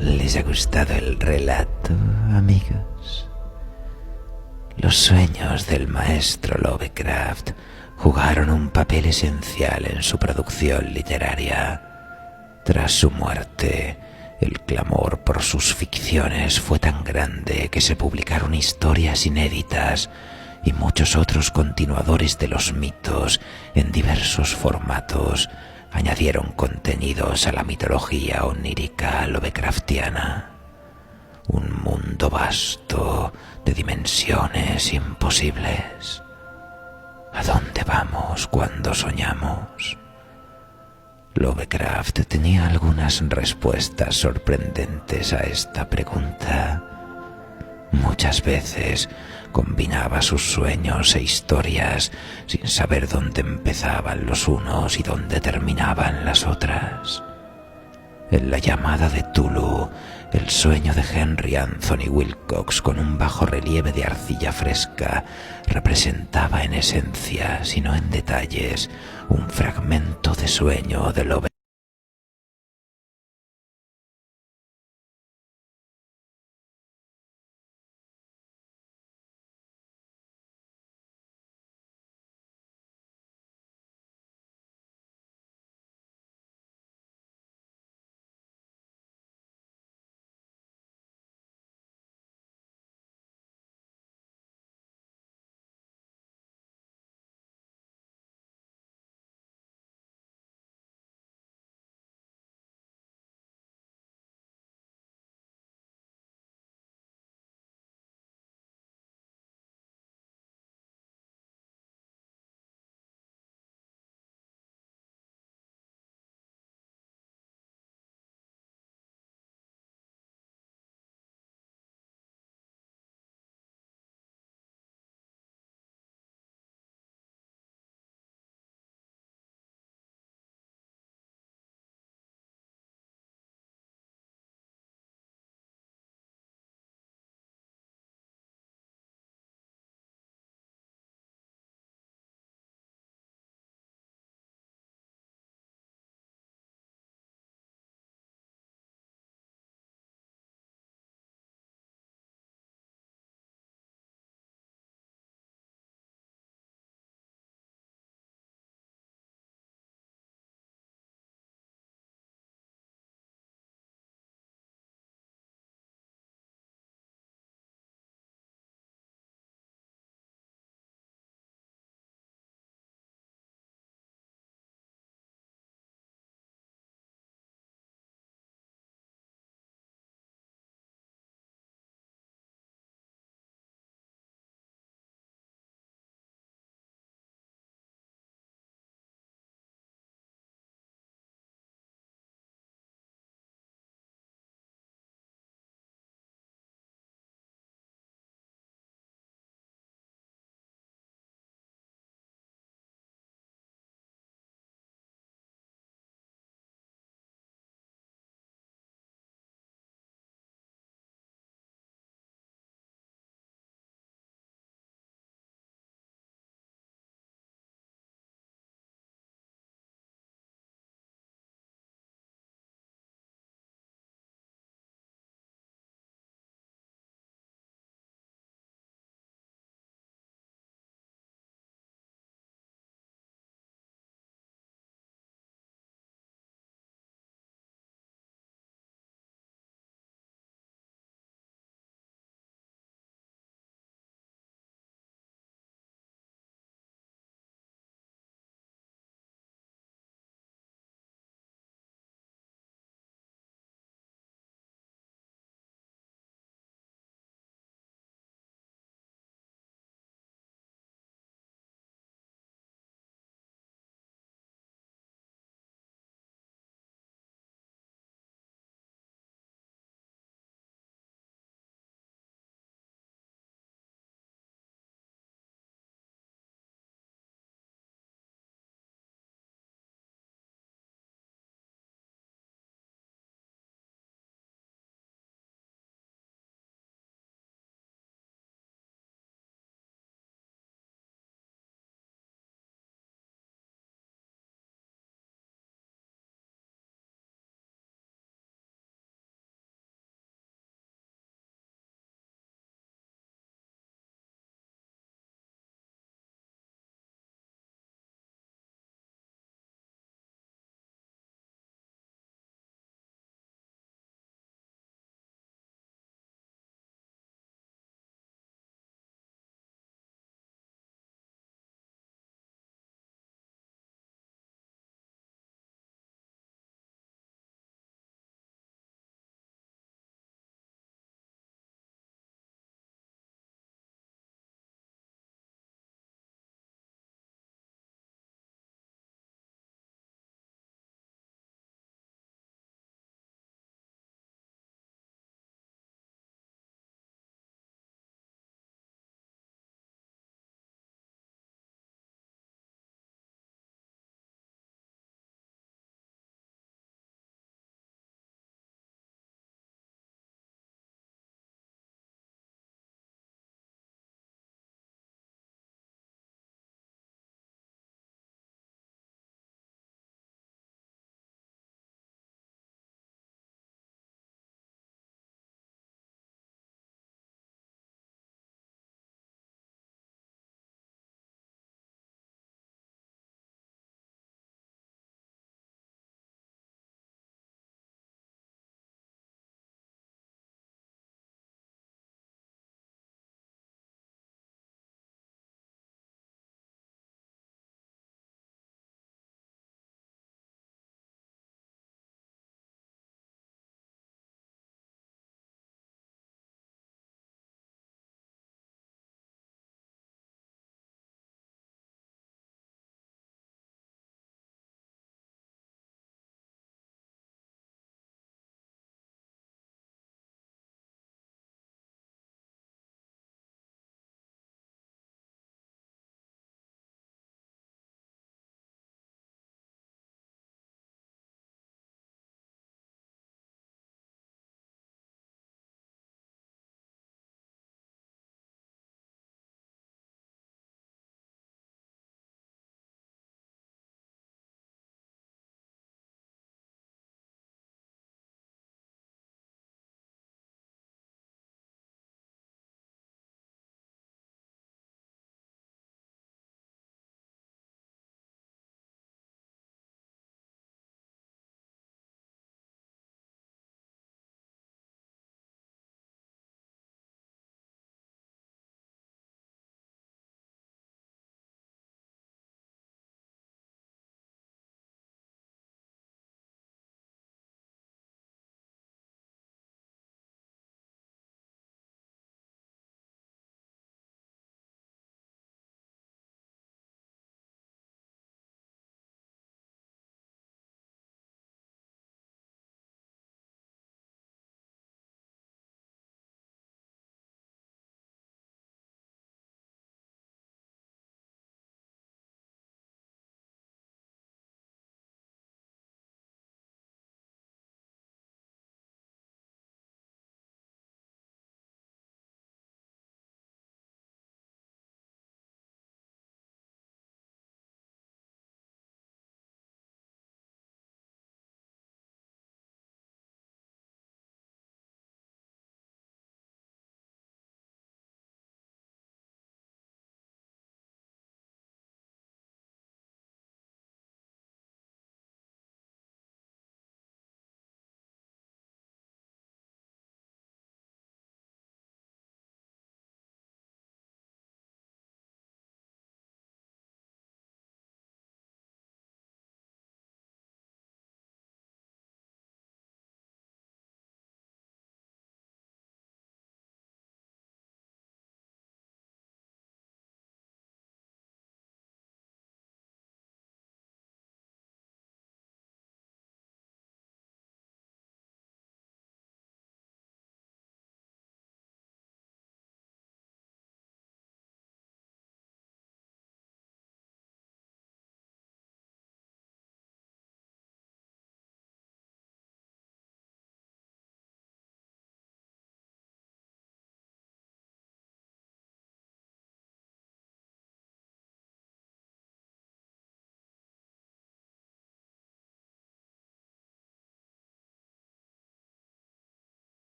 A: ¿Les ha gustado el relato, amigos? Los sueños del maestro Lovecraft jugaron un papel esencial en su producción literaria. Tras su muerte, el clamor por sus ficciones fue tan grande que se publicaron historias inéditas y muchos otros continuadores de los mitos en diversos formatos añadieron contenidos a la mitología onírica lovecraftiana. Un mundo vasto de dimensiones imposibles. ¿A dónde vamos cuando soñamos? Lovecraft tenía algunas respuestas sorprendentes a esta pregunta. Muchas veces combinaba sus sueños e historias sin saber dónde empezaban los unos y dónde terminaban las otras. En La llamada de Tulu, el sueño de Henry Anthony Wilcox con un bajo relieve de arcilla fresca representaba en esencia, si no en detalles, un fragmento de sueño de Lovecraft.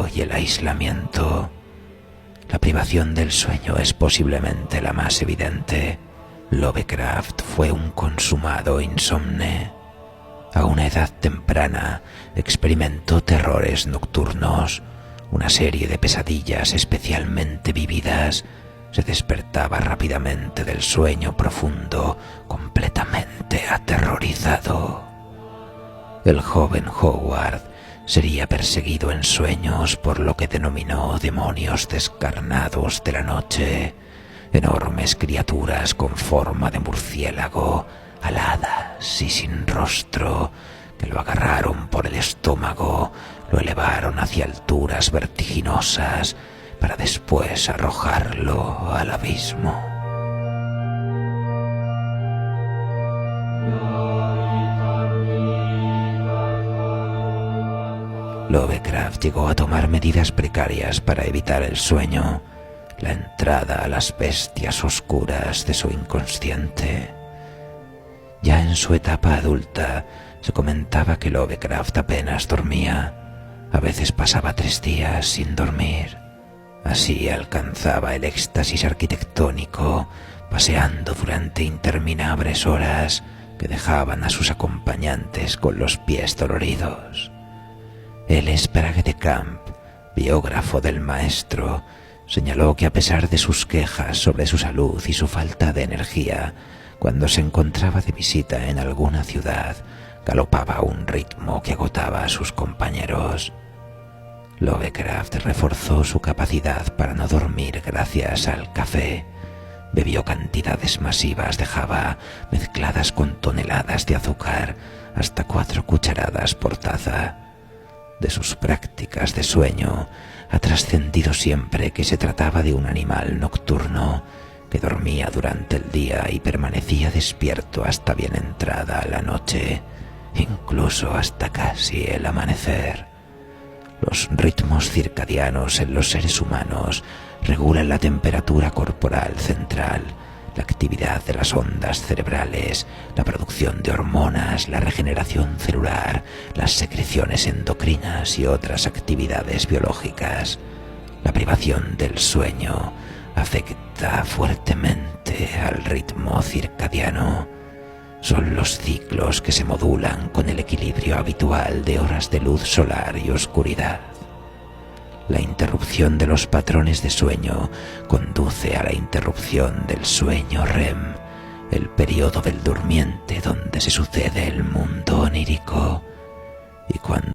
A: encierro y el aislamiento. La privación del sueño es posiblemente la más evidente. Lovecraft fue un consumado insomne. A una edad temprana experimentó terrores nocturnos, una serie de pesadillas especialmente vívidas. Se despertaba rápidamente del sueño profundo, completamente aterrorizado. El joven Howard sería perseguido en sueños por lo que denominó demonios descarnados de la noche, enormes criaturas con forma de murciélago, aladas y sin rostro, que lo agarraron por el estómago, lo elevaron hacia alturas vertiginosas para después arrojarlo al abismo. Lovecraft llegó a tomar medidas precarias para evitar el sueño, la entrada a las bestias oscuras de su inconsciente. Ya en su etapa adulta se comentaba que Lovecraft apenas dormía. A veces pasaba 3 días sin dormir. Así alcanzaba el éxtasis arquitectónico, paseando durante interminables horas que dejaban a sus acompañantes con los pies doloridos. El Sprague de Camp, biógrafo del maestro, señaló que a pesar de sus quejas sobre su salud y su falta de energía, cuando se encontraba de visita en alguna ciudad, galopaba a un ritmo que agotaba a sus compañeros. Lovecraft reforzó su capacidad para no dormir gracias al café. Bebió cantidades masivas de java mezcladas con toneladas de azúcar, hasta 4 cucharadas por taza. De sus prácticas de sueño ha trascendido siempre que se trataba de un animal nocturno que dormía durante el día y permanecía despierto hasta bien entrada la noche, incluso hasta casi el amanecer. Los ritmos circadianos en los seres humanos regulan la temperatura corporal central, la actividad de las ondas cerebrales, la producción de hormonas, la regeneración celular, las secreciones endocrinas y otras actividades biológicas. La privación del sueño afecta fuertemente al ritmo circadiano. Son los ciclos que se modulan con el equilibrio habitual de horas de luz solar y oscuridad. La interrupción de los patrones de sueño conduce a la interrupción del sueño REM, el periodo del durmiente donde se sucede el mundo onírico. Y cuando